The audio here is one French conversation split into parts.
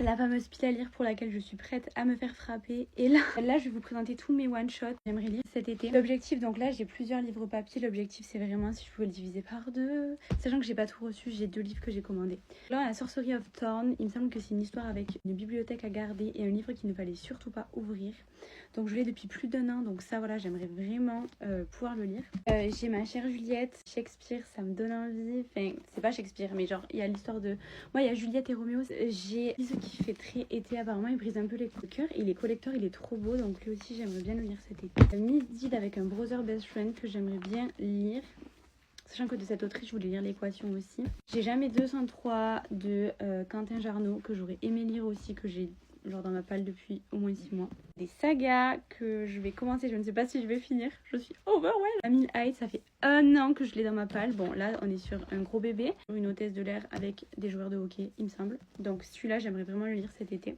la fameuse pile à lire pour laquelle je suis prête à me faire frapper. Et là je vais vous présenter tous mes one-shots j'aimerais lire cet été. L'objectif, donc là j'ai plusieurs livres papier. L'objectif c'est vraiment si je pouvais le diviser par deux. Sachant que j'ai pas tout reçu, j'ai 2 livres que j'ai commandés. Là, La Sorcery of Thorn, il me semble que c'est une histoire avec une bibliothèque à garder et un livre qu'il ne fallait surtout pas ouvrir. Donc je l'ai depuis plus d'1 an, donc ça voilà, j'aimerais vraiment pouvoir le lire. J'ai Ma chère Juliette, Shakespeare, ça me donne envie. Enfin, c'est pas Shakespeare, mais genre il y a l'histoire de... Moi, il y a Juliette et Roméo. J'ai ce qui fait très été, apparemment, il brise un peu les cœurs. Et les collecteurs, il est trop beau, donc lui aussi j'aimerais bien le lire cet été. Miss Deed avec un brother best friend que j'aimerais bien lire. Sachant que de cette autrice, je voulais lire L'Équation aussi. J'ai Jamais 203 de Quentin Jarnot, que j'aurais aimé lire aussi, que j'ai genre dans ma palle depuis au moins 6 mois. Des sagas que je vais commencer, je ne sais pas si je vais finir. Je suis overwhelmed. Emile Hyde, ça fait 1 an que je l'ai dans ma palle. Bon, là, on est sur un gros bébé. Une hôtesse de l'air avec des joueurs de hockey, il me semble. Donc celui-là, j'aimerais vraiment le lire cet été.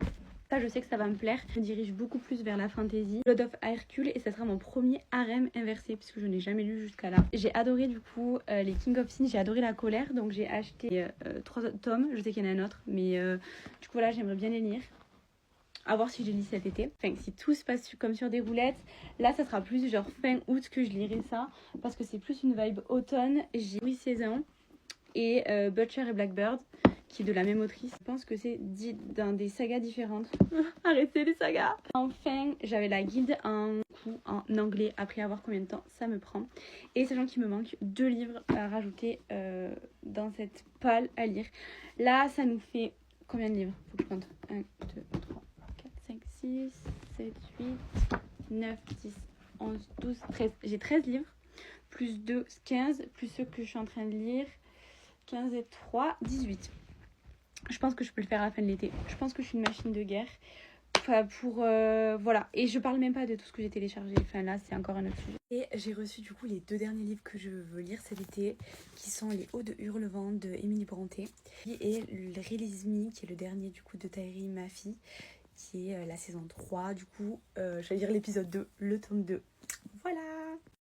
Ça, je sais que ça va me plaire. Je me dirige beaucoup plus vers la fantasy. Blood of Hercule, et ça sera mon premier harem inversé puisque je n'ai jamais lu jusqu'à là. J'ai adoré du coup les King of Sin, j'ai adoré La Colère, donc j'ai acheté 3 tomes. Je sais qu'il y en a un autre, mais du coup voilà, j'aimerais bien les lire. À voir si je lis cet été. Enfin, si tout se passe comme sur des roulettes. Là, ça sera plus genre fin août que je lirai ça. Parce que c'est plus une vibe automne. J'ai Louis Saison et Butcher et Blackbird, qui est de la même autrice. Je pense que c'est dit dans des sagas différentes. Arrêtez les sagas. Enfin, j'avais la guide en anglais. Après avoir combien de temps ça me prend. Et sachant qu'il me manque 2 livres à rajouter dans cette palle à lire. Là, ça nous fait... Combien de livres? Faut que je compte. 1, 2, 3, 4, 5, 6, 7, 8, 9, 10, 11, 12, 13. J'ai 13 livres. Plus 2, 15. Plus ceux que je suis en train de lire. 15 et 3, 18. Je pense que je peux le faire à la fin de l'été. Je pense que je suis une machine de guerre. Enfin, voilà. Et je parle même pas de tout ce que j'ai téléchargé. Enfin, là, c'est encore un autre sujet. Et j'ai reçu du coup les 2 derniers livres que je veux lire cet été, qui sont Les Hauts de Hurlevent de Émilie Brontë et le Release Me, qui est le dernier du coup de Tahereh Mafi, qui est la saison 3. Du coup, je vais lire l'épisode 2, le tome 2. Voilà.